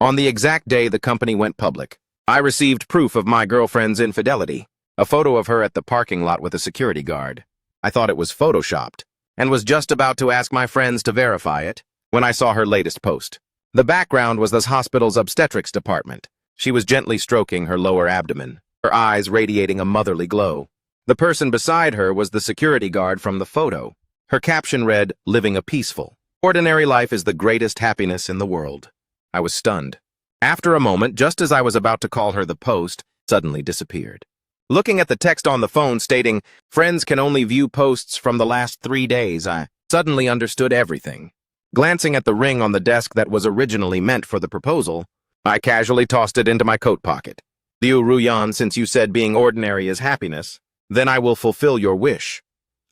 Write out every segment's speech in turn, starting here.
On the exact day the company went public, I received proof of my girlfriend's infidelity, a photo of her at the parking lot with a security guard. I thought it was photoshopped, and was just about to ask my friends to verify it when I saw her latest post. The background was this hospital's obstetrics department. She was gently stroking her lower abdomen, her eyes radiating a motherly glow. The person beside her was the security guard from the photo. Her caption read, "Living a peaceful. Ordinary life is the greatest happiness in the world." I was stunned. After a moment, just as I was about to call her, the post suddenly disappeared. Looking at the text on the phone stating, "Friends can only view posts from the last 3 days," I suddenly understood everything. Glancing at the ring on the desk that was originally meant for the proposal, I casually tossed it into my coat pocket. "Liu Ruyan, since you said being ordinary is happiness, then I will fulfill your wish.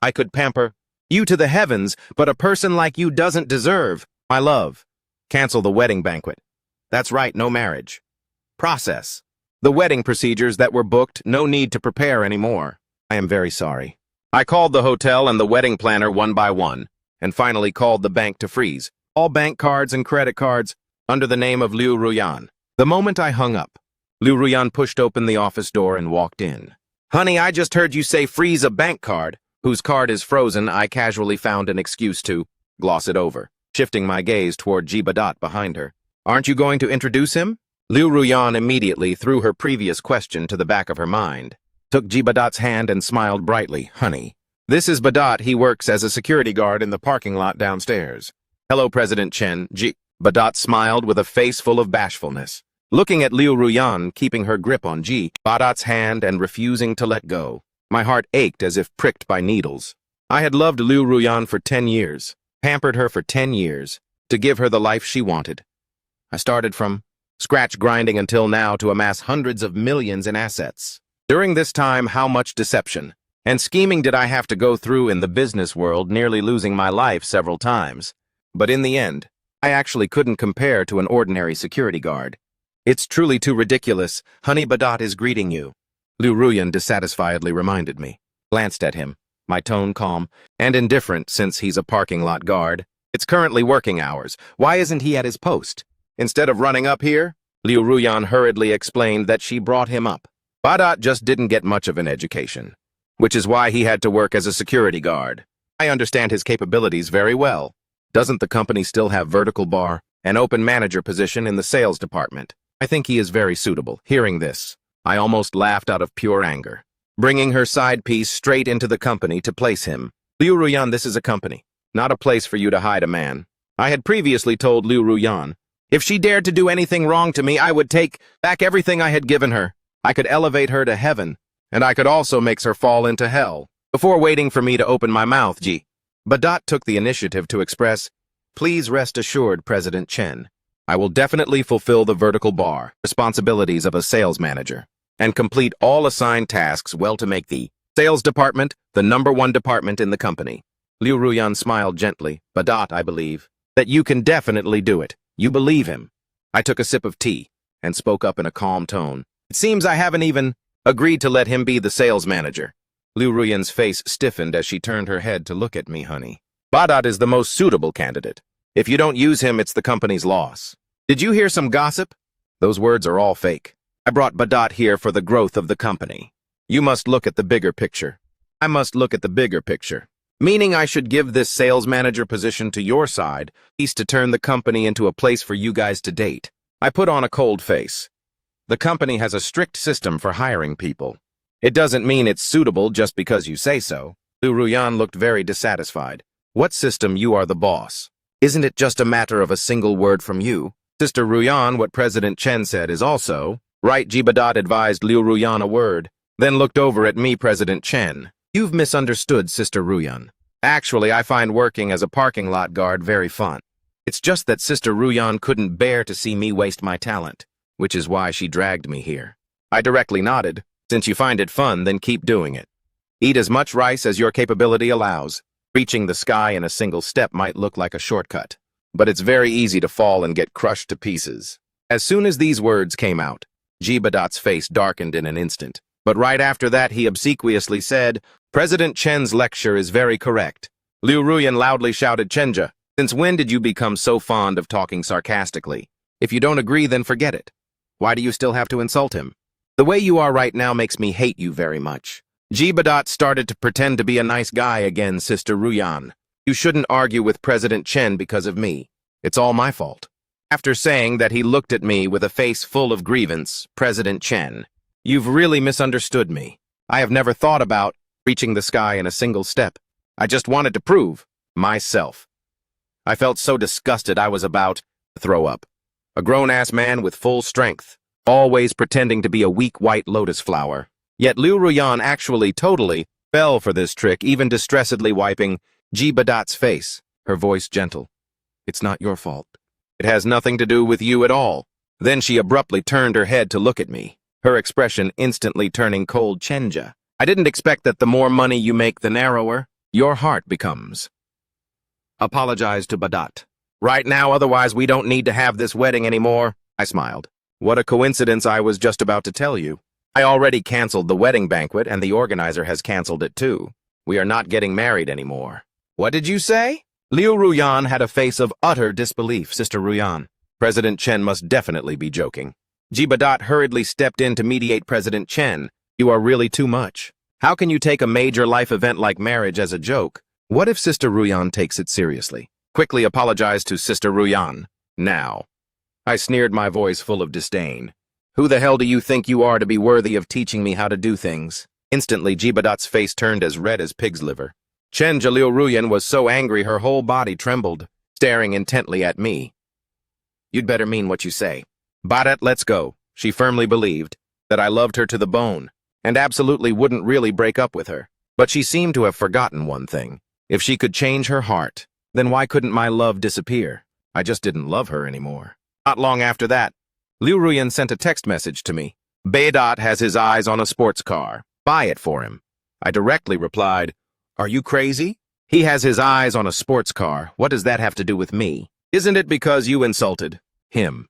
I could pamper you to the heavens, but a person like you doesn't deserve my love. Cancel the wedding banquet. That's right, no marriage. Process the wedding procedures that were booked, no need to prepare anymore. I am very sorry." I called the hotel and the wedding planner one by one, and finally called the bank to freeze all bank cards and credit cards under the name of Liu Ruyan. The moment I hung up, Liu Ruyan pushed open the office door and walked in. "Honey, I just heard you say freeze a bank card." Whose card is frozen, I casually found an excuse to gloss it over, shifting my gaze toward Jibadat behind her. "Aren't you going to introduce him?" Liu Ruyan immediately threw her previous question to the back of her mind, took Jibadat's hand and smiled brightly. "Honey, this is Badat. He works as a security guard in the parking lot downstairs." "Hello, President Chen." Badat smiled with a face full of bashfulness, looking at Liu Ruyan, keeping her grip on Badat's hand and refusing to let go. My heart ached as if pricked by needles. I had loved Liu Ruyan for 10 years, pampered her for 10 years, to give her the life she wanted. I started from scratch, grinding until now to amass hundreds of millions in assets. During this time, how much deception and scheming did I have to go through in the business world, nearly losing my life several times. But in the end, I actually couldn't compare to an ordinary security guard. "It's truly too ridiculous. Honey, Badat is greeting you," Liu Ruyan dissatisfiedly reminded me. Glanced at him, my tone calm and indifferent since he's a parking lot guard. "It's currently working hours. Why isn't he at his post? Instead of running up here?" Liu Ruyan hurriedly explained that she brought him up. Badat just didn't get much of an education, which is why he had to work as a security guard. I understand his capabilities very well. Doesn't the company still have vertical bar, an open manager position in the sales department? I think he is very suitable. Hearing this, I almost laughed out of pure anger, bringing her side piece straight into the company to place him. "Liu Ruyan, this is a company, not a place for you to hide a man." I had previously told Liu Ruyan, if she dared to do anything wrong to me, I would take back everything I had given her. I could elevate her to heaven, and I could also make her fall into hell. Before waiting for me to open my mouth, Badat took the initiative to express, "Please rest assured, President Chen, I will definitely fulfill the vertical bar responsibilities of a sales manager and complete all assigned tasks well to make the sales department the #1 department in the company." Liu Ruyan smiled gently. "Badat, I believe that you can definitely do it. You believe him." I took a sip of tea and spoke up in a calm tone. "It seems I haven't even agreed to let him be the sales manager." Liu Ruyan's face stiffened as she turned her head to look at me. "Honey, Badat is the most suitable candidate. If you don't use him, it's the company's loss." "Did you hear some gossip?" "Those words are all fake. I brought Badat here for the growth of the company. You must look at the bigger picture." "I must look at the bigger picture. Meaning I should give this sales manager position to your side, east to turn the company into a place for you guys to date." I put on a cold face. "The company has a strict system for hiring people. It doesn't mean it's suitable just because you say so." Liu Ruyan looked very dissatisfied. "What system? You are the boss. Isn't it just a matter of a single word from you?" "Sister Ruyan, what President Chen said is also right." Badat advised Liu Ruyan a word, then looked over at me. "President Chen, you've misunderstood Sister Ruyan. Actually, I find working as a parking lot guard very fun. It's just that Sister Ruyan couldn't bear to see me waste my talent, which is why she dragged me here." I directly nodded. "Since you find it fun, then keep doing it. Eat as much rice as your capability allows. Reaching the sky in a single step might look like a shortcut, but it's very easy to fall and get crushed to pieces." As soon as these words came out, Badat's face darkened in an instant. But right after that, he obsequiously said, "President Chen's lecture is very correct." Liu Ruyan loudly shouted, "Chenja, since when did you become so fond of talking sarcastically?" If you don't agree, then forget it. Why do you still have to insult him? The way you are right now makes me hate you very much. Jibadat started to pretend to be a nice guy again, Sister Ruyan. You shouldn't argue with President Chen because of me. It's all my fault. After saying that, he looked at me with a face full of grievance. President Chen, you've really misunderstood me. I have never thought about reaching the sky in a single step. I just wanted to prove myself. I felt so disgusted I was about to throw up. A grown-ass man with full strength, always pretending to be a weak white lotus flower. Yet Liu Ruyan actually totally fell for this trick, even distressedly wiping Jibadat's face, her voice gentle. It's not your fault. It has nothing to do with you at all. Then she abruptly turned her head to look at me, her expression instantly turning cold. Chenja, I didn't expect that the more money you make, the narrower your heart becomes. Apologize to Badat. Right now, otherwise we don't need to have this wedding anymore. I smiled. What a coincidence, I was just about to tell you. I already canceled the wedding banquet and the organizer has canceled it too. We are not getting married anymore. What did you say? Liu Ruyan had a face of utter disbelief. Sister Ruyan, President Chen must definitely be joking. Jibadat hurriedly stepped in to mediate. President Chen, you are really too much. How can you take a major life event like marriage as a joke? What if Sister Ruyan takes it seriously? Quickly apologize to Sister Ruyan. Now. I sneered, my voice full of disdain. Who the hell do you think you are to be worthy of teaching me how to do things? Instantly, Jibadat's face turned as red as pig's liver. Chenja Liu Ruyan was so angry her whole body trembled, staring intently at me. You'd better mean what you say. Badat, let's go. She firmly believed that I loved her to the bone, and absolutely wouldn't really break up with her. But she seemed to have forgotten one thing. If she could change her heart, then why couldn't my love disappear? I just didn't love her anymore. Not long after that, Liu Ruyan sent a text message to me. Badat has his eyes on a sports car. Buy it for him. I directly replied, are you crazy? He has his eyes on a sports car. What does that have to do with me? Isn't it because you insulted him?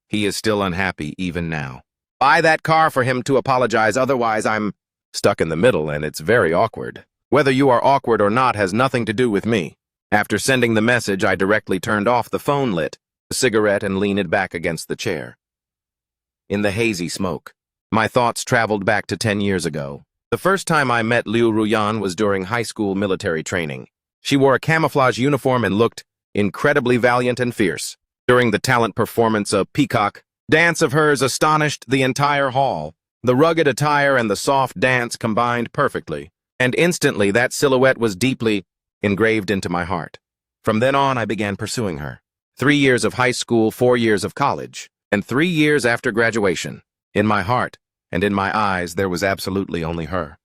He is still unhappy even now. Buy that car for him to apologize, otherwise I'm stuck in the middle and it's very awkward. Whether you are awkward or not has nothing to do with me. After sending the message, I directly turned off the phone, lit a cigarette, and leaned back against the chair. In the hazy smoke, my thoughts traveled back to 10 years ago. The first time I met Liu Ruyan was during high school military training. She wore a camouflage uniform and looked incredibly valiant and fierce. During the talent performance, a peacock dance of hers astonished the entire hall. The rugged attire and the soft dance combined perfectly, and instantly that silhouette was deeply engraved into my heart. From then on, I began pursuing her. 3 years of high school, 4 years of college, and 3 years after graduation. In my heart and in my eyes, there was absolutely only her.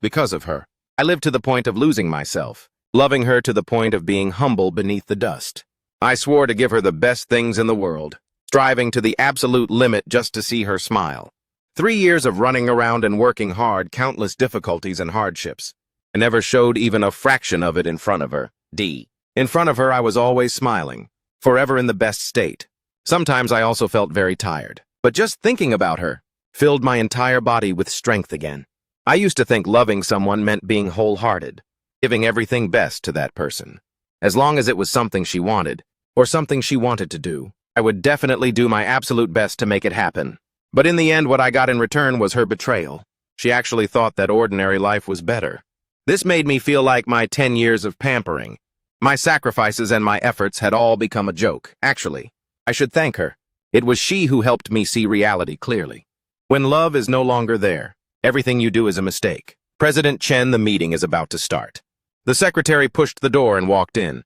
Because of her, I lived to the point of losing myself, loving her to the point of being humble beneath the dust. I swore to give her the best things in the world, striving to the absolute limit just to see her smile. 3 years of running around and working hard, countless difficulties and hardships. I never showed even a fraction of it in front of her. In front of her, I was always smiling, forever in the best state. Sometimes I also felt very tired, but just thinking about her filled my entire body with strength again. I used to think loving someone meant being wholehearted, giving everything best to that person. As long as it was something she wanted, or something she wanted to do, I would definitely do my absolute best to make it happen. But in the end, what I got in return was her betrayal. She actually thought that ordinary life was better. This made me feel like my 10 years of pampering, my sacrifices and my efforts had all become a joke. Actually, I should thank her. It was she who helped me see reality clearly. When love is no longer there, everything you do is a mistake. President Chen, the meeting is about to start. The secretary pushed the door and walked in.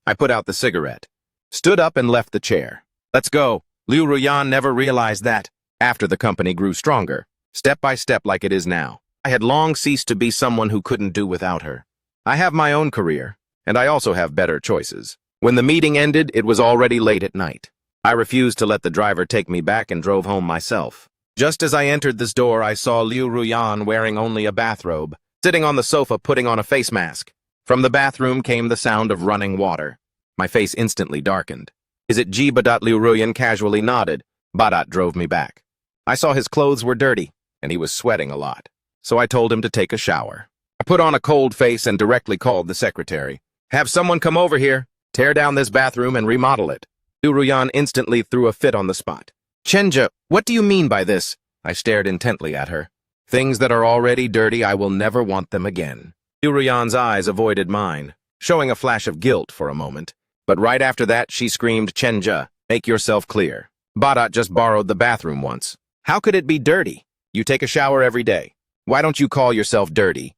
I put out the cigarette, stood up and left the chair. Let's go. Liu Ruyan never realized that, after the company grew stronger, step by step like it is now, I had long ceased to be someone who couldn't do without her. I have my own career, and I also have better choices. When the meeting ended, it was already late at night. I refused to let the driver take me back and drove home myself. Just as I entered this door, I saw Liu Ruyan wearing only a bathrobe, sitting on the sofa putting on a face mask. From the bathroom came the sound of running water. My face instantly darkened. Is it Badat? Liu Ruyan casually nodded. Badat drove me back. I saw his clothes were dirty, and he was sweating a lot. So I told him to take a shower. I put on a cold face and directly called the secretary. Have someone come over here, tear down this bathroom and remodel it. Liu Ruyan instantly threw a fit on the spot. Chenja, what do you mean by this? I stared intently at her. Things that are already dirty, I will never want them again. Liu Ruyan's eyes avoided mine, showing a flash of guilt for a moment. But right after that, she screamed, Chenja, make yourself clear. Badat just borrowed the bathroom once. How could it be dirty? You take a shower every day. Why don't you call yourself dirty?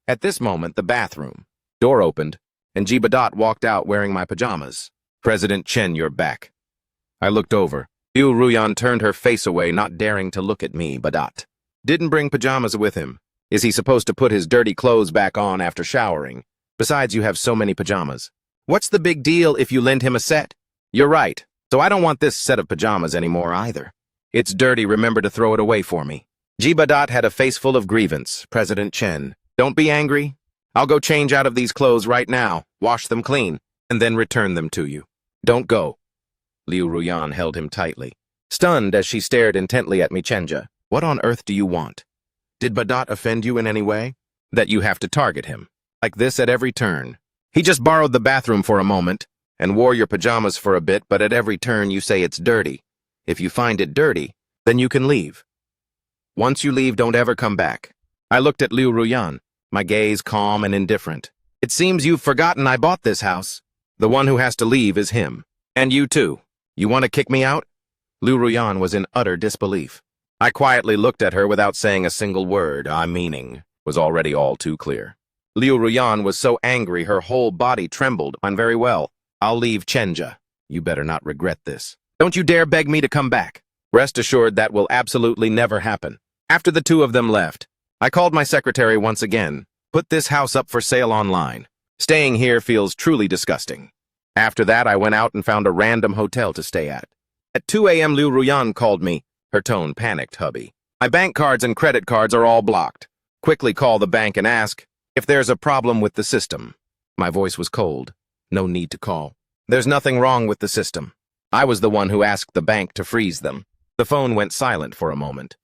At this moment, the bathroom door opened, and Badat walked out wearing my pajamas. President Chen, you're back. I looked over. Liu Ruyan turned her face away, not daring to look at me. Badat didn't bring pajamas with him. Is he supposed to put his dirty clothes back on after showering? Besides, you have so many pajamas. What's the big deal if you lend him a set? You're right, so I don't want this set of pajamas anymore either. It's dirty, remember to throw it away for me. Badat had a face full of grievance. President Chen, don't be angry. I'll go change out of these clothes right now, wash them clean, and then return them to you. Don't go. Liu Ruyan held him tightly, stunned as she stared intently at me. Chenja, what on earth do you want? Did Badat offend you in any way? That you have to target him like this at every turn. He just borrowed the bathroom for a moment and wore your pajamas for a bit, but at every turn you say it's dirty. If you find it dirty, then you can leave. Once you leave, don't ever come back. I looked at Liu Ruyan, my gaze calm and indifferent. It seems you've forgotten I bought this house. The one who has to leave is him. And you too. You want to kick me out? Liu Ruyan was in utter disbelief. I quietly looked at her without saying a single word. Our meaning was already all too clear. Liu Ruyan was so angry her whole body trembled. Very well. I'll leave, Chenja. You better not regret this. Don't you dare beg me to come back. Rest assured that will absolutely never happen. After the two of them left, I called my secretary once again. Put this house up for sale online. Staying here feels truly disgusting. After that, I went out and found a random hotel to stay at. At 2 a.m., Liu Ruyan called me. Her tone panicked, hubby. My bank cards and credit cards are all blocked. Quickly call the bank and ask if there's a problem with the system. My voice was cold. No need to call. There's nothing wrong with the system. I was the one who asked the bank to freeze them. The phone went silent for a moment.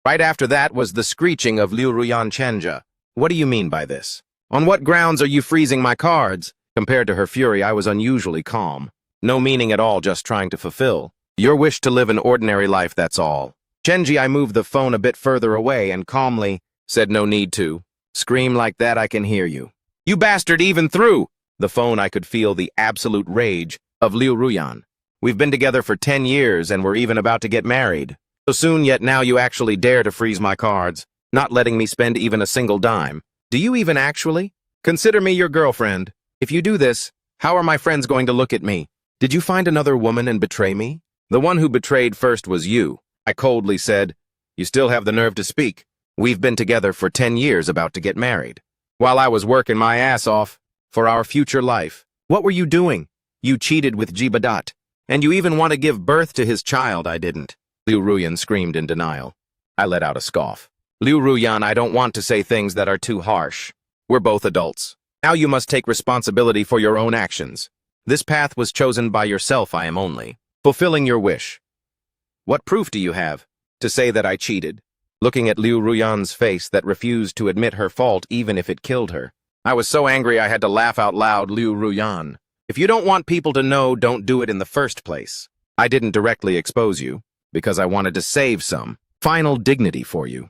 Right after that was the screeching of Liu Ruyan. Chenja. What do you mean by this? On what grounds are you freezing my cards? Compared to her fury, I was unusually calm. No meaning at all, just trying to fulfill your wish to live an ordinary life, that's all. Chenji, I moved the phone a bit further away and calmly said no need to. Scream like that, I can hear you. You bastard, even through the phone I could feel the absolute rage of Liu Ruyan. We've been together for 10 years and we're even about to get married. So soon, yet now you actually dare to freeze my cards, not letting me spend even a single dime. Do you even actually consider me your girlfriend? If you do this, how are my friends going to look at me? Did you find another woman and betray me? The one who betrayed first was you. I coldly said, you still have the nerve to speak. We've been together for 10 years, about to get married. While I was working my ass off for our future life. What were you doing? You cheated with Badat. And you even want to give birth to his child. I didn't. Liu Ruyan screamed in denial. I let out a scoff. Liu Ruyan, I don't want to say things that are too harsh. We're both adults. Now you must take responsibility for your own actions. This path was chosen by yourself. I am only fulfilling your wish. What proof do you have to say that I cheated? Looking at Liu Ruyan's face that refused to admit her fault even if it killed her. I was so angry I had to laugh out loud. Liu Ruyan, if you don't want people to know, don't do it in the first place. I didn't directly expose you because I wanted to save some final dignity for you.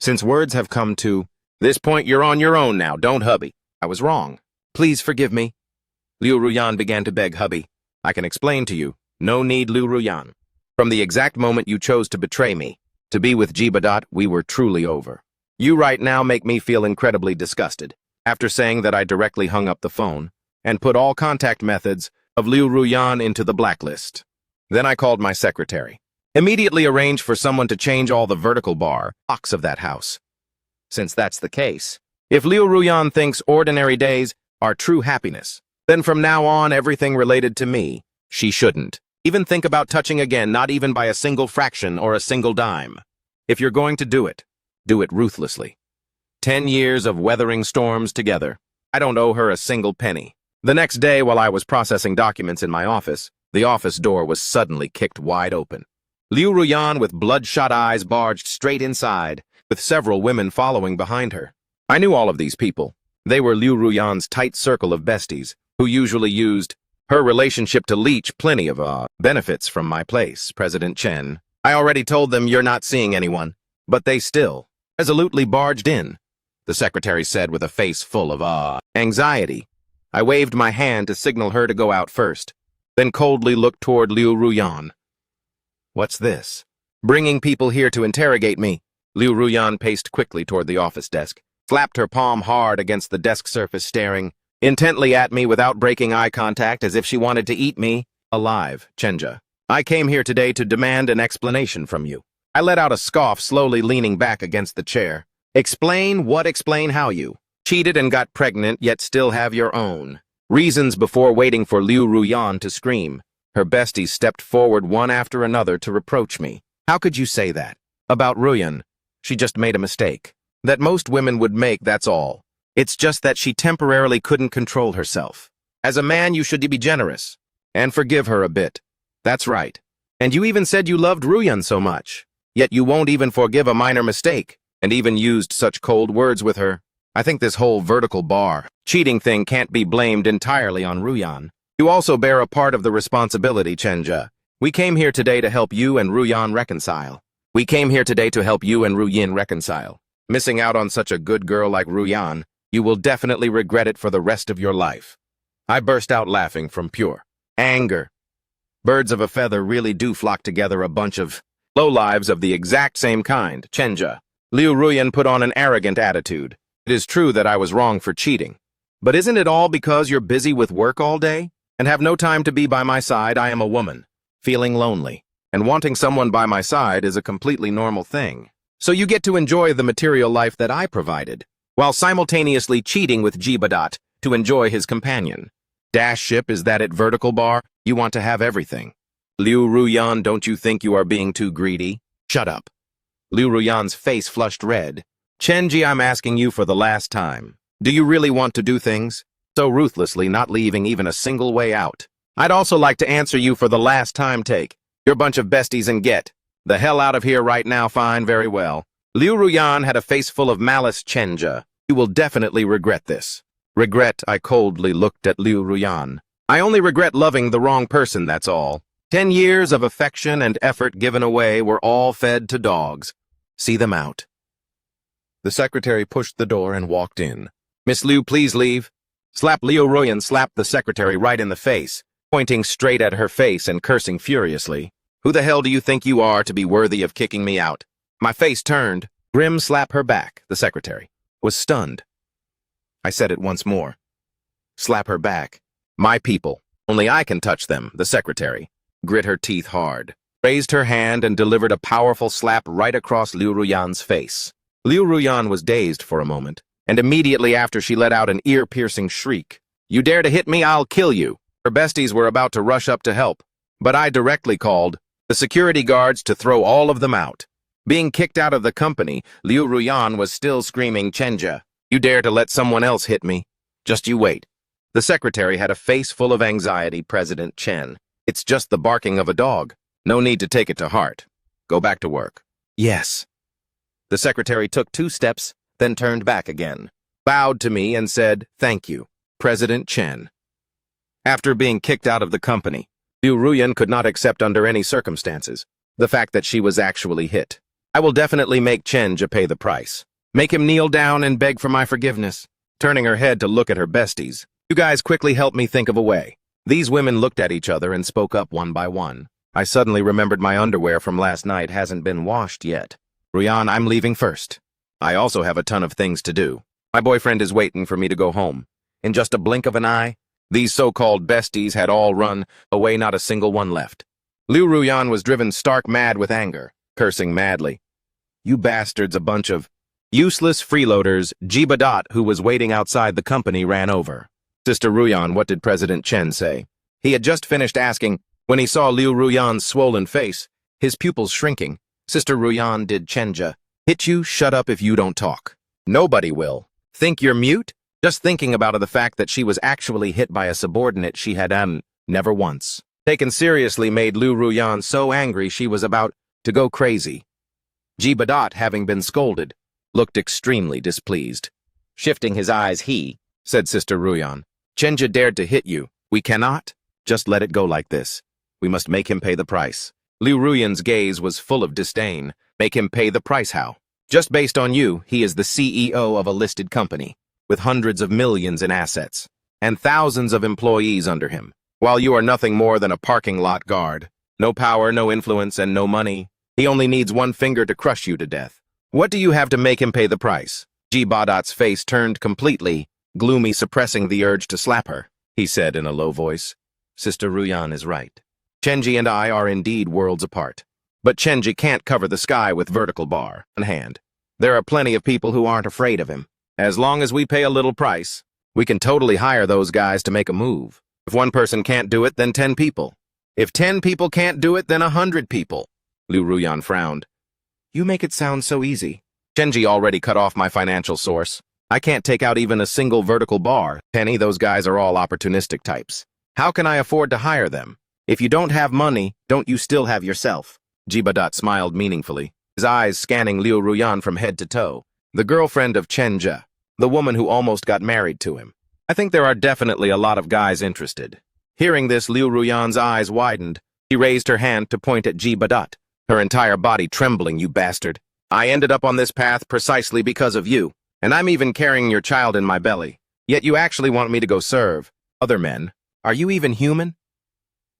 Since words have come to this point, you're on your own now, don't hubby. I was wrong. Please forgive me. Liu Ruyan began to beg. Hubby, I can explain to you. No need, Liu Ruyan. From the exact moment you chose to betray me, to be with Badat, we were truly over. You right now make me feel incredibly disgusted. After saying that, I directly hung up the phone and put all contact methods of Liu Ruyan into the blacklist. Then I called my secretary. Immediately arranged for someone to change all the vertical bar locks of that house. Since that's the case, if Liu Ruyan thinks ordinary days are true happiness, then from now on everything related to me, she shouldn't even think about touching again, not even by a single fraction or a single dime. If you're going to do it ruthlessly. 10 years of weathering storms together. I don't owe her a single penny. The next day, while I was processing documents in my office, the office door was suddenly kicked wide open. Liu Ruyan, with bloodshot eyes, barged straight inside, with several women following behind her. I knew all of these people. They were Liu Ruyan's tight circle of besties, who usually used her relationship to leech plenty of benefits from my place, President Chen. I already told them you're not seeing anyone, but they still resolutely barged in, the secretary said with a face full of anxiety. I waved my hand to signal her to go out first, then coldly looked toward Liu Ruyan. What's this? Bringing people here to interrogate me. Liu Ruyan paced quickly toward the office desk, slapped her palm hard against the desk surface, staring intently at me without breaking eye contact as if she wanted to eat me alive. Chenja, I came here today to demand an explanation from you. I let out a scoff, slowly leaning back against the chair. Explain what? Explain how you cheated and got pregnant, yet still have your own reasons. Before waiting for Liu Ruyan to scream, her besties stepped forward one after another to reproach me. How could you say that? About Ruyan, she just made a mistake. That most women would make, that's all. It's just that she temporarily couldn't control herself. As a man, you should be generous and forgive her a bit. That's right. And you even said you loved Ruyan so much. Yet you won't even forgive a minor mistake, and even used such cold words with her. I think this whole vertical bar cheating thing can't be blamed entirely on Ruyan. You also bear a part of the responsibility, Chenja. We came here today to help you and Ruyan reconcile. Missing out on such a good girl like Ruyan, you will definitely regret it for the rest of your life. I burst out laughing from pure anger. Birds of a feather really do flock together, a bunch of lowlives of the exact same kind. Chenja. Liu Ruyan put on an arrogant attitude. It is true that I was wrong for cheating. But isn't it all because you're busy with work all day and have no time to be by my side? I am a woman, feeling lonely, and wanting someone by my side is a completely normal thing. So you get to enjoy the material life that I provided, while simultaneously cheating with Jibadot to enjoy his companion. Dash ship, is that it? Vertical bar? You want to have everything. Liu Ruyan, don't you think you are being too greedy? Shut up. Liu Ruyan's face flushed red. Chenji, I'm asking you for the last time. Do you really want to do things so ruthlessly, not leaving even a single way out? I'd also like to answer you for the last time. Take your bunch of besties and get the hell out of here right now. Fine, very well. Liu Ruyan had a face full of malice. Chenja, you will definitely regret this. Regret? I coldly looked at Liu Ruyan. I only regret loving the wrong person, that's all. 10 years of affection and effort given away were all fed to dogs. See them out. The secretary pushed the door and walked in. Miss Liu, please leave. Liu Ruyan slapped the secretary right in the face, pointing straight at her face and cursing furiously. Who the hell do you think you are to be worthy of kicking me out? My face turned. Grim slap her back. The secretary was stunned. I said it once more. Slap her back. My people. Only I can touch them. The secretary grit her teeth hard, raised her hand and delivered a powerful slap right across Liu Ruyan's face. Liu Ruyan was dazed for a moment, and immediately after she let out an ear-piercing shriek. You dare to hit me, I'll kill you. Her besties were about to rush up to help, but I directly called the security guards to throw all of them out. Being kicked out of the company, Liu Ruyan was still screaming, Chenja, you dare to let someone else hit me? Just you wait. The secretary had a face full of anxiety. President Chen, it's just the barking of a dog. No need to take it to heart. Go back to work. Yes. The secretary took 2 steps, then turned back again, bowed to me and said, thank you, President Chen. After being kicked out of the company, Liu Ruyan could not accept under any circumstances the fact that she was actually hit. I will definitely make Chenja pay the price. Make him kneel down and beg for my forgiveness. Turning her head to look at her besties. You guys quickly help me think of a way. These women looked at each other and spoke up one by one. I suddenly remembered my underwear from last night hasn't been washed yet. Ruyan, I'm leaving first. I also have a ton of things to do. My boyfriend is waiting for me to go home. In just a blink of an eye, these so-called besties had all run away, not a single one left. Liu Ruyan was driven stark mad with anger, cursing madly. You bastards, a bunch of useless freeloaders. Jibadot, who was waiting outside the company, ran over. Sister Ruyan, what did President Chen say? He had just finished asking when he saw Liu Ruyan's swollen face, his pupils shrinking. Sister Ruyan, did Chenja hit you? Shut up if you don't talk. Nobody will. Think you're mute? Just thinking about the fact that she was actually hit by a subordinate she had, never once taken seriously made Liu Ruyan so angry she was about to go crazy. Jibadot, having been scolded, looked extremely displeased. Shifting his eyes, he said, Sister Ruyan, Chenja dared to hit you. We cannot just let it go like this. We must make him pay the price. Liu Ruyan's gaze was full of disdain. Make him pay the price how? Just based on you, he is the CEO of a listed company, with hundreds of millions in assets, and thousands of employees under him, while you are nothing more than a parking lot guard. No power, no influence, and no money. He only needs one finger to crush you to death. What do you have to make him pay the price? Jibadat's face turned completely gloomy, suppressing the urge to slap her. He said in a low voice, Sister Ruyan is right. Chenji and I are indeed worlds apart. But Chenji can't cover the sky with vertical bar in hand. There are plenty of people who aren't afraid of him. As long as we pay a little price, we can totally hire those guys to make a move. If one person can't do it, then 10 people. If 10 people can't do it, then 100 people. Liu Ruyan frowned. You make it sound so easy. Chenji already cut off my financial source. I can't take out even a single vertical bar. Penny, those guys are all opportunistic types. How can I afford to hire them? If you don't have money, don't you still have yourself? Jibadat smiled meaningfully, his eyes scanning Liu Ruyan from head to toe. The girlfriend of Chenja, the woman who almost got married to him. I think there are definitely a lot of guys interested. Hearing this, Liu Ruyan's eyes widened. She raised her hand to point at Jibadat, her entire body trembling. You bastard. I ended up on this path precisely because of you, and I'm even carrying your child in my belly. Yet you actually want me to go serve other men. Are you even human?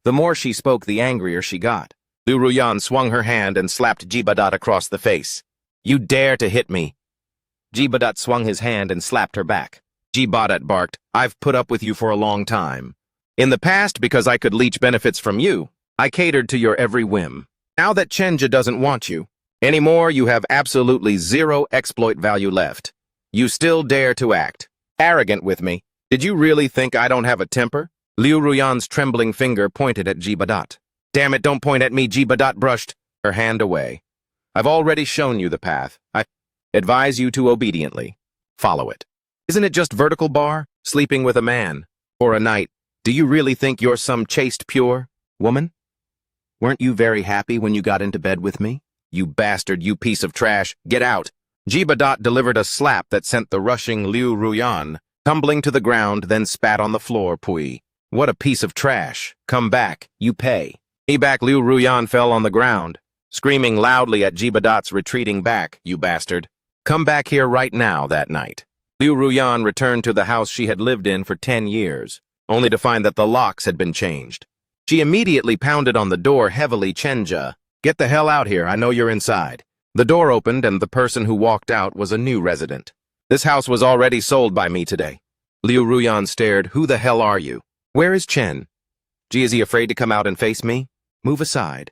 The more she spoke, the angrier she got. Liu Ruyan swung her hand and slapped Jibadat across the face. You dare to hit me. Jibadat swung his hand and slapped her back. Jibadat barked, I've put up with you for a long time. In the past, because I could leech benefits from you, I catered to your every whim. Now that Chenja doesn't want you anymore, you have absolutely zero exploit value left. You still dare to act arrogant with me. Did you really think I don't have a temper? Liu Ruyan's trembling finger pointed at Jibadat. Damn it, don't point at me, Jibadat brushed her hand away. I've already shown you the path. I advise you to obediently follow it. Isn't it just vertical bar? Sleeping with a man for a night. Do you really think you're some chaste, pure woman? Weren't you very happy when you got into bed with me? You bastard, you piece of trash, get out. Jibadat delivered a slap that sent the rushing Liu Ruyan tumbling to the ground, then spat on the floor. Pui. What a piece of trash. Come back, you pay. Back. Liu Ruyan fell on the ground, screaming loudly at Jibadat's retreating back. You bastard. Come back here right now. That night, Liu Ruyan returned to the house she had lived in for 10 years, only to find that the locks had been changed. She immediately pounded on the door heavily. Chenja, get the hell out here. I know you're inside. The door opened and the person who walked out was a new resident. This house was already sold by me today. Liu Ruyan stared. Who the hell are you? Where is Chen? Gee, is he afraid to come out and face me? Move aside.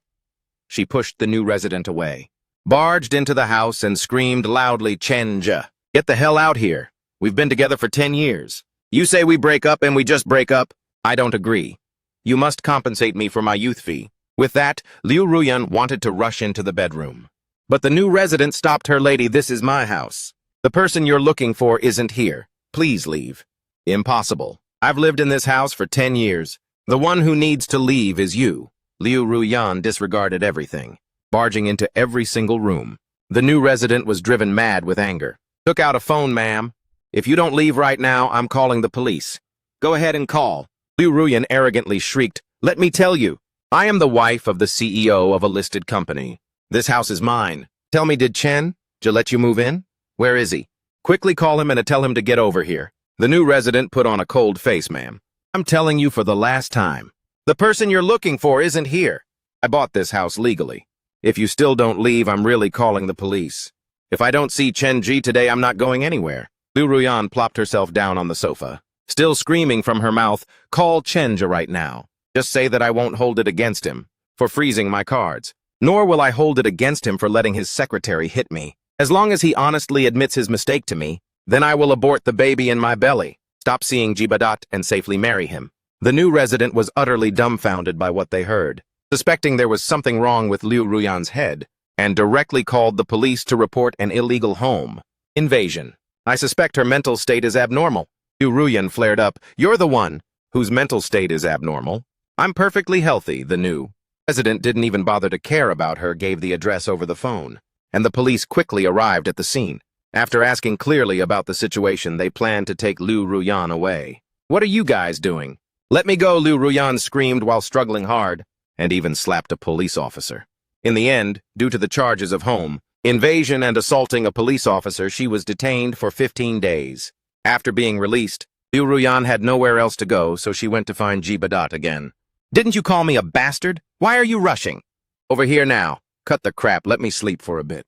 She pushed the new resident away, barged into the house and screamed loudly, Chenja, get the hell out here. We've been together for 10 years. You say we break up and we just break up? I don't agree. You must compensate me for my youth fee. With that, Liu Ruyan wanted to rush into the bedroom. But the new resident stopped her. Lady, this is my house. The person you're looking for isn't here. Please leave. Impossible. I've lived in this house for 10 years. The one who needs to leave is you. Liu Ruyan disregarded everything, barging into every single room. The new resident was driven mad with anger. Took out a phone, ma'am. If you don't leave right now, I'm calling the police. Go ahead and call. Liu Ruyan arrogantly shrieked, let me tell you, I am the wife of the CEO of a listed company. This house is mine. Tell me, did Chen let you move in? Where is he? Quickly call him and tell him to get over here. The new resident put on a cold face, ma'am. I'm telling you for the last time. The person you're looking for isn't here. I bought this house legally. If you still don't leave, I'm really calling the police. If I don't see Chen Ji today, I'm not going anywhere. Liu Ruyan plopped herself down on the sofa, still screaming from her mouth, call Chenja right now. Just say that I won't hold it against him for freezing my cards, nor will I hold it against him for letting his secretary hit me. As long as he honestly admits his mistake to me, then I will abort the baby in my belly, stop seeing Jibadat, and safely marry him. The new resident was utterly dumbfounded by what they heard, suspecting there was something wrong with Liu Ruyan's head, and directly called the police to report an illegal home invasion. I suspect her mental state is abnormal. Liu Ruyan flared up. You're the one whose mental state is abnormal. I'm perfectly healthy. The new resident didn't even bother to care about her, gave the address over the phone, and the police quickly arrived at the scene. After asking clearly about the situation, they planned to take Liu Ruyan away. What are you guys doing? Let me go, Liu Ruyan screamed while struggling hard, and even slapped a police officer. In the end, due to the charges of home invasion and assaulting a police officer, she was detained for 15 days. After being released, Liu Ruyan had nowhere else to go, so she went to find Jibadat again. Didn't you call me a bastard? Why are you rushing? Over here now. Cut the crap, let me sleep for a bit.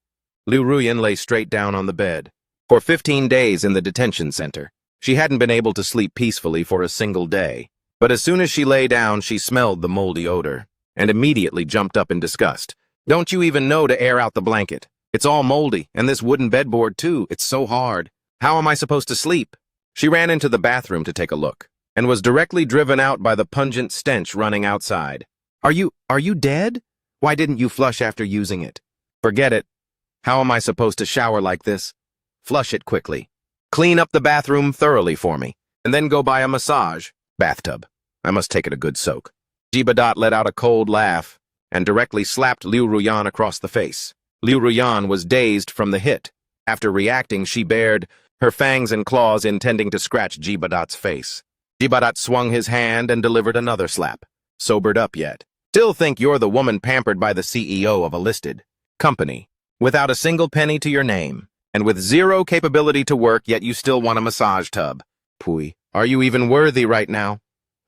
Liu Ruyan lay straight down on the bed. For 15 days in the detention center, she hadn't been able to sleep peacefully for a single day. But as soon as she lay down, she smelled the moldy odor, and immediately jumped up in disgust. Don't you even know to air out the blanket? It's all moldy, and this wooden bedboard too. It's so hard. How am I supposed to sleep? She ran into the bathroom to take a look, and was directly driven out by the pungent stench running outside. Are you dead? Why didn't you flush after using it? Forget it. How am I supposed to shower like this? Flush it quickly. Clean up the bathroom thoroughly for me, and then go buy a massage bathtub. I must take it a good soak. Jibadat let out a cold laugh, and directly slapped Liu Ruyan across the face. Liu Ruyan was dazed from the hit. After reacting, she bared her fangs and claws, intending to scratch Jibadat's face. Jibadat swung his hand and delivered another slap. Sobered up yet? Still think you're the woman pampered by the CEO of a listed company, without a single penny to your name, and with zero capability to work, yet you still want a massage tub. Pui, are you even worthy right now?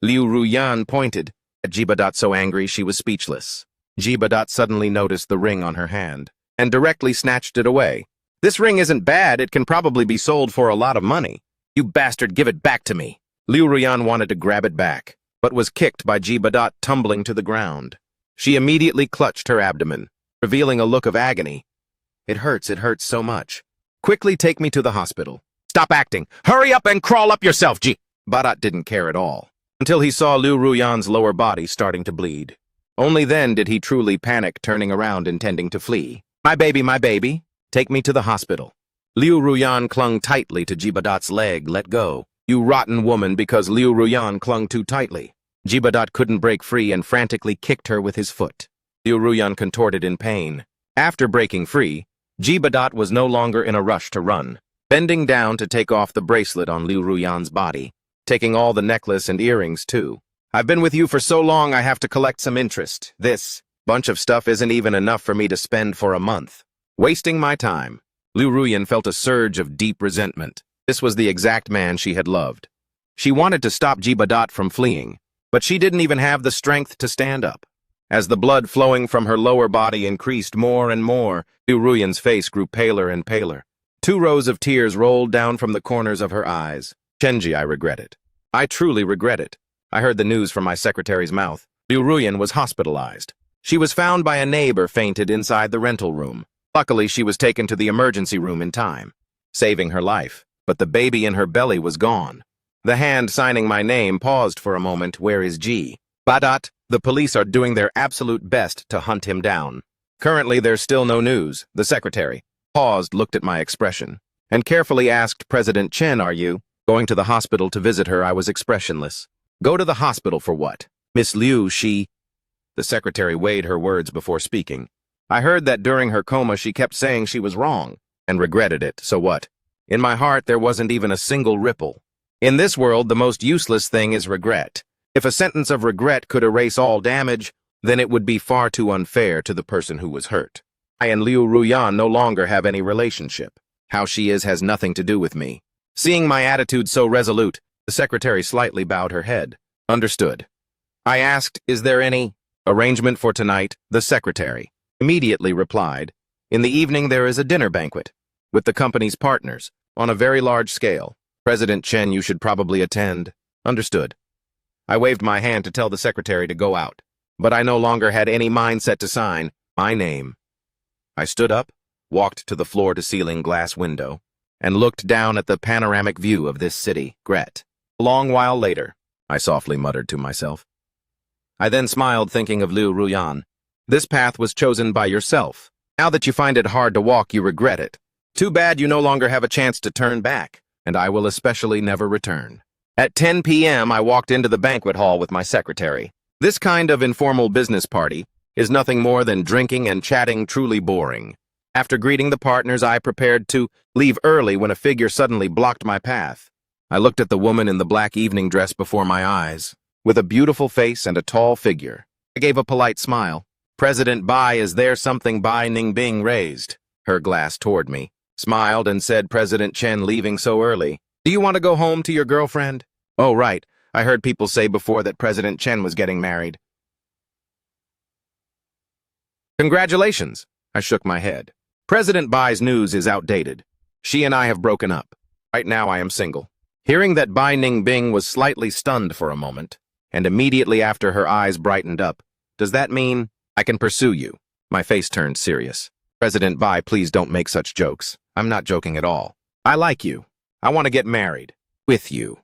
Liu Ruyan pointed at Jibadat, so angry she was speechless. Jibadat suddenly noticed the ring on her hand, and directly snatched it away. This ring isn't bad, it can probably be sold for a lot of money. You bastard, give it back to me. Liu Ruyan wanted to grab it back, but was kicked by Jibadat, tumbling to the ground. She immediately clutched her abdomen, revealing a look of agony. It hurts so much. Quickly take me to the hospital. Stop acting! Hurry up and crawl up yourself, Jibadat didn't care at all, until he saw Liu Ruyan's lower body starting to bleed. Only then did he truly panic, turning around intending to flee. My baby, take me to the hospital. Liu Ruyan clung tightly to Jibadat's leg. Let go, you rotten woman, because Liu Ruyan clung too tightly. Jibadat couldn't break free and frantically kicked her with his foot. Liu Ruyan contorted in pain. After breaking free, Jibadat was no longer in a rush to run, bending down to take off the bracelet on Liu Ruyan's body, taking all the necklace and earrings too. I've been with you for so long I have to collect some interest. This bunch of stuff isn't even enough for me to spend for a month. Wasting my time. Liu Ruyan felt a surge of deep resentment. This was the exact man she had loved. She wanted to stop Jibadat from fleeing, but she didn't even have the strength to stand up. As the blood flowing from her lower body increased more and more, Liu Ruyan's face grew paler and paler. 2 rows of tears rolled down from the corners of her eyes. Chenji, I regret it. I truly regret it. I heard the news from my secretary's mouth. Liu Ruyan was hospitalized. She was found by a neighbor fainted inside the rental room. Luckily, she was taken to the emergency room in time, saving her life. But the baby in her belly was gone. The hand signing my name paused for a moment. Where is Jibadat? The police are doing their absolute best to hunt him down. Currently, there's still no news. The secretary paused, looked at my expression, and carefully asked President Chen, are you going to the hospital to visit her? I was expressionless. Go to the hospital for what? Miss Liu, The secretary weighed her words before speaking. I heard that during her coma she kept saying she was wrong, and regretted it, so what? In my heart there wasn't even a single ripple. In this world, the most useless thing is regret. If a sentence of regret could erase all damage, then it would be far too unfair to the person who was hurt. I and Liu Ruyan no longer have any relationship. How she is has nothing to do with me. Seeing my attitude so resolute, the secretary slightly bowed her head. Understood. I asked, is there any arrangement for tonight? The secretary immediately replied, in the evening there is a dinner banquet with the company's partners on a very large scale. President Chen, you should probably attend. Understood. I waved my hand to tell the secretary to go out, but I no longer had any mindset to sign my name. I stood up, walked to the floor-to-ceiling glass window, and looked down at the panoramic view of this city, Gret. A long while later, I softly muttered to myself. I then smiled, thinking of Liu Ruyan. This path was chosen by yourself. Now that you find it hard to walk, you regret it. Too bad you no longer have a chance to turn back, and I will especially never return. At 10 p.m., I walked into the banquet hall with my secretary. This kind of informal business party is nothing more than drinking and chatting, truly boring. After greeting the partners, I prepared to leave early when a figure suddenly blocked my path. I looked at the woman in the black evening dress before my eyes, with a beautiful face and a tall figure. I gave a polite smile. President Bai, is there something? Bai Ningbing raised her glass toward me, smiled, and said, President Chen leaving so early. Do you want to go home to your girlfriend? Oh, right. I heard people say before that President Chen was getting married. Congratulations. I shook my head. President Bai's news is outdated. She and I have broken up. Right now I am single. Hearing that, Bai Ningbing was slightly stunned for a moment, and immediately after her eyes brightened up. Does that mean I can pursue you? My face turned serious. President Bai, please don't make such jokes. I'm not joking at all. I like you. I want to get married. With you.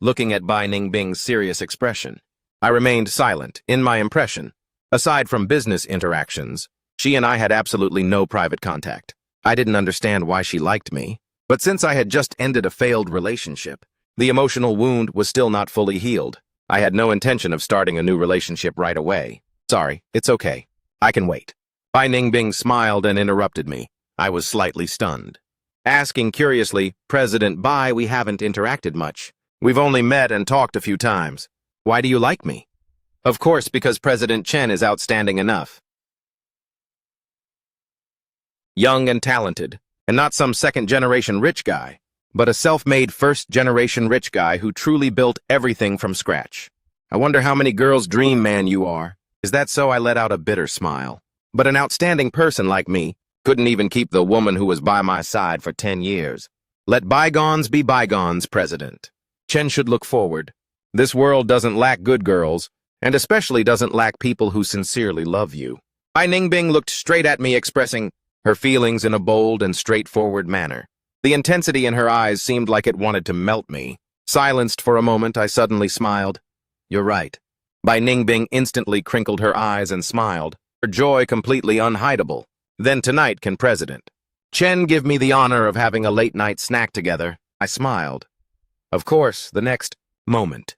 Looking at Bai Ningbing's serious expression, I remained silent. In my impression, aside from business interactions, she and I had absolutely no private contact. I didn't understand why she liked me, but since I had just ended a failed relationship, the emotional wound was still not fully healed. I had no intention of starting a new relationship right away. Sorry, it's okay. I can wait. Bai Ningbing smiled and interrupted me. I was slightly stunned. Asking curiously, President Bai, we haven't interacted much. We've only met and talked a few times. Why do you like me? Of course, because President Chen is outstanding enough. Young and talented, and not some second-generation rich guy, but a self-made first-generation rich guy who truly built everything from scratch. I wonder how many girls' dream man you are. Is that so? I let out a bitter smile. But an outstanding person like me couldn't even keep the woman who was by my side for 10 years. Let bygones be bygones, President. Chen should look forward. This world doesn't lack good girls, and especially doesn't lack people who sincerely love you. Bai Ningbing looked straight at me, expressing her feelings in a bold and straightforward manner. The intensity in her eyes seemed like it wanted to melt me. Silenced for a moment, I suddenly smiled. You're right. Bai Ningbing instantly crinkled her eyes and smiled, her joy completely unhideable. Then tonight, can President Chen give me the honor of having a late-night snack together? I smiled. Of course, the next moment,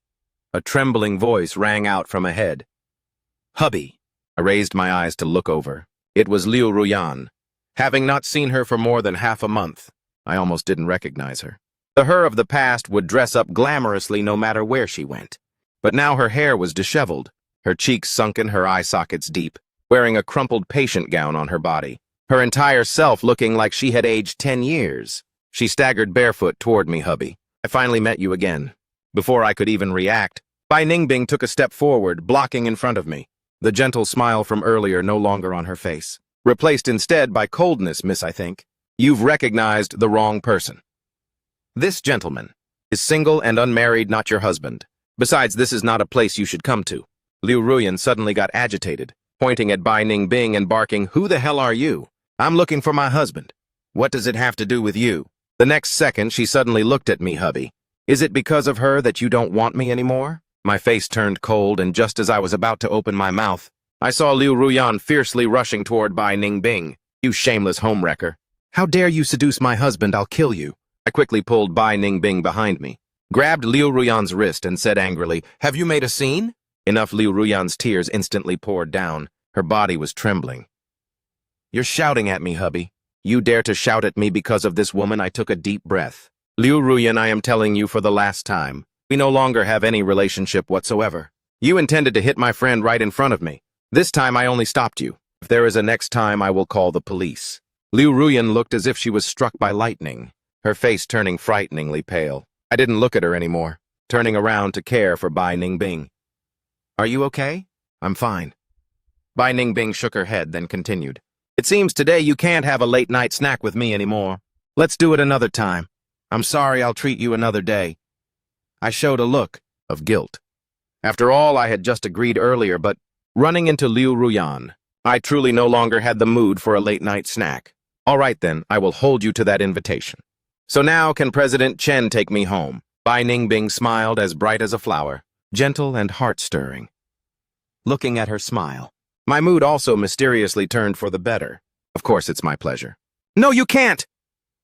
a trembling voice rang out from ahead. Hubby. I raised my eyes to look over. It was Liu Ruyan. Having not seen her for more than half a month, I almost didn't recognize her. The her of the past would dress up glamorously no matter where she went. But now her hair was disheveled, her cheeks sunken, her eye sockets deep, wearing a crumpled patient gown on her body, her entire self looking like she had aged 10 years. She staggered barefoot toward me. Hubby, I finally met you again. Before I could even react, Bai Ningbing took a step forward, blocking in front of me, the gentle smile from earlier no longer on her face, replaced instead by coldness. Miss, I think you've recognized the wrong person. This gentleman is single and unmarried, not your husband. Besides, this is not a place you should come to. Liu Ruyan suddenly got agitated, pointing at Bai Ningbing and barking, Who the hell are you? I'm looking for my husband. What does it have to do with you? The next second, she suddenly looked at me. Hubby, is it because of her that you don't want me anymore? My face turned cold, and just as I was about to open my mouth, I saw Liu Ruyan fiercely rushing toward Bai Ningbing. You shameless homewrecker. How dare you seduce my husband? I'll kill you. I quickly pulled Bai Ningbing behind me, grabbed Liu Ruyan's wrist, and said angrily, Have you made a scene? Enough. Liu Ruyan's tears instantly poured down. Her body was trembling. You're shouting at me, hubby. You dare to shout at me because of this woman? I took a deep breath. Liu Ruyan, I am telling you for the last time, we no longer have any relationship whatsoever. You intended to hit my friend right in front of me. This time I only stopped you. If there is a next time, I will call the police. Liu Ruyan looked as if she was struck by lightning, her face turning frighteningly pale. I didn't look at her anymore, turning around to care for Bai Ningbing. Are you okay? I'm fine. Bai Ningbing shook her head, then continued. It seems today you can't have a late-night snack with me anymore. Let's do it another time. I'm sorry, I'll treat you another day. I showed a look of guilt. After all, I had just agreed earlier, but running into Liu Ruyan, I truly no longer had the mood for a late-night snack. All right then, I will hold you to that invitation. So now can President Chen take me home? Bai Ningbing smiled, as bright as a flower, gentle and heart-stirring. Looking at her smile, my mood also mysteriously turned for the better. Of course, it's my pleasure. No, you can't!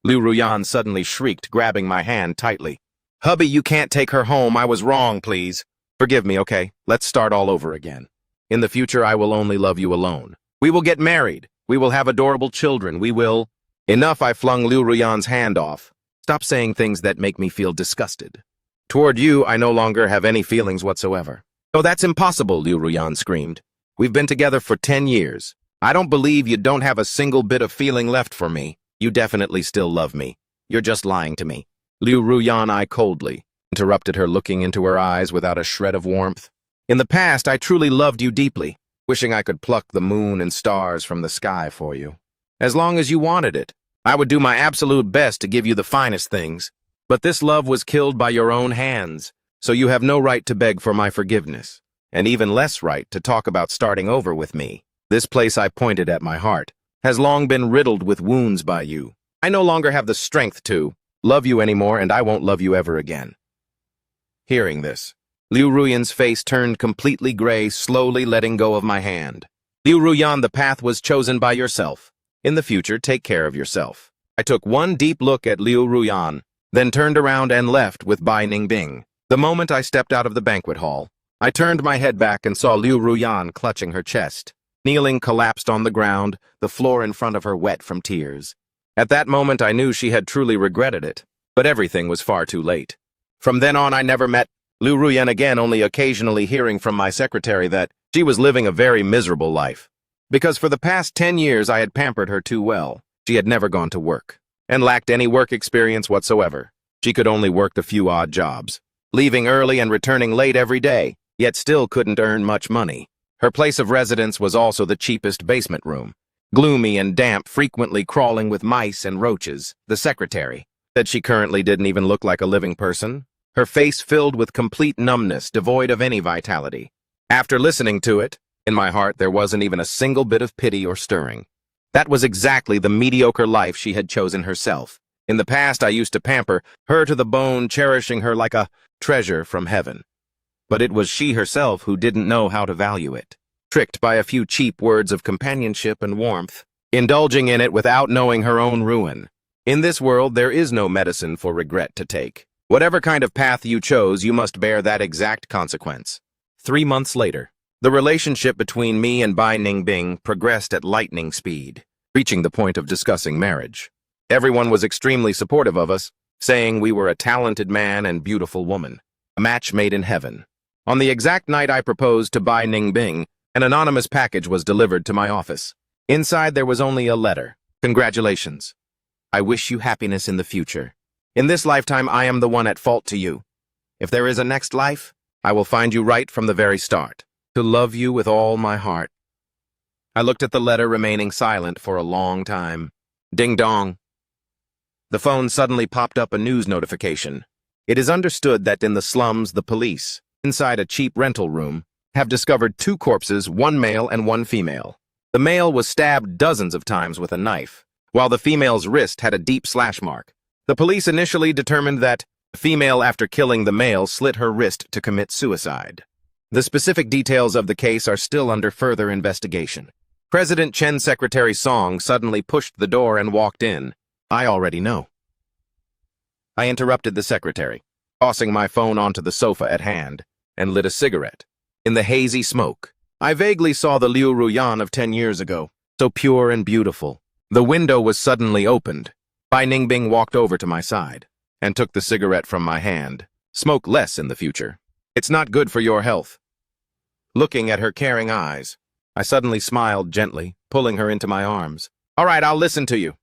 Liu Ruyan suddenly shrieked, grabbing my hand tightly. Hubby, you can't take her home. I was wrong, please. Forgive me, okay? Let's start all over again. In the future, I will only love you alone. We will get married. We will have adorable children. We will... Enough, I flung Liu Ruyan's hand off. Stop saying things that make me feel disgusted. Toward you, I no longer have any feelings whatsoever. Oh, that's impossible, Liu Ruyan screamed. We've been together for 10 years. I don't believe you don't have a single bit of feeling left for me. You definitely still love me. You're just lying to me. Liu Ruyan eyed coldly, interrupted her, looking into her eyes without a shred of warmth. In the past, I truly loved you deeply, wishing I could pluck the moon and stars from the sky for you. As long as you wanted it, I would do my absolute best to give you the finest things. But this love was killed by your own hands, so you have no right to beg for my forgiveness, and even less right to talk about starting over with me. This place I pointed at my heart has long been riddled with wounds by you. I no longer have the strength to love you anymore, and I won't love you ever again. Hearing this, Liu Ruyan's face turned completely gray, slowly letting go of my hand. Liu Ruyan, the path was chosen by yourself. In the future, take care of yourself. I took one deep look at Liu Ruyan, then turned around and left with Bai Ningbing. The moment I stepped out of the banquet hall, I turned my head back and saw Liu Ruyan clutching her chest. Kneeling, collapsed on the ground, the floor in front of her wet from tears. At that moment, I knew she had truly regretted it, but everything was far too late. From then on, I never met Liu Ruyan again, only occasionally hearing from my secretary that she was living a very miserable life. Because for the past 10 years, I had pampered her too well. She had never gone to work, and lacked any work experience whatsoever. She could only work a few odd jobs, leaving early and returning late every day, yet still couldn't earn much money. Her place of residence was also the cheapest basement room, gloomy and damp, frequently crawling with mice and roaches. The secretary said she currently didn't even look like a living person, her face filled with complete numbness, devoid of any vitality. After listening to it, in my heart there wasn't even a single bit of pity or stirring. That was exactly the mediocre life she had chosen herself. In the past, I used to pamper her to the bone, cherishing her like a treasure from heaven. But it was she herself who didn't know how to value it, tricked by a few cheap words of companionship and warmth, indulging in it without knowing her own ruin. In this world, there is no medicine for regret to take. Whatever kind of path you chose, you must bear that exact consequence. 3 months later, the relationship between me and Bai Ningbing progressed at lightning speed, reaching the point of discussing marriage. Everyone was extremely supportive of us, saying we were a talented man and beautiful woman, a match made in heaven. On the exact night I proposed to Bai Ningbing, an anonymous package was delivered to my office. Inside there was only a letter. Congratulations. I wish you happiness in the future. In this lifetime, I am the one at fault to you. If there is a next life, I will find you right from the very start, to love you with all my heart. I looked at the letter, remaining silent for a long time. Ding dong. The phone suddenly popped up a news notification. It is understood that in the slums, the police, inside a cheap rental room, have discovered 2 corpses, 1 male and 1 female. The male was stabbed dozens of times with a knife, while the female's wrist had a deep slash mark. The police initially determined that the female, after killing the male, slit her wrist to commit suicide. The specific details of the case are still under further investigation. President Chen's secretary Song suddenly pushed the door and walked in. I already know. I interrupted the secretary, tossing my phone onto the sofa at hand, and lit a cigarette. In the hazy smoke, I vaguely saw the Liu Ruyan of 10 years ago, so pure and beautiful. The window was suddenly opened. Bai Ningbing walked over to my side and took the cigarette from my hand. Smoke less in the future. It's not good for your health. Looking at her caring eyes, I suddenly smiled gently, pulling her into my arms. All right, I'll listen to you.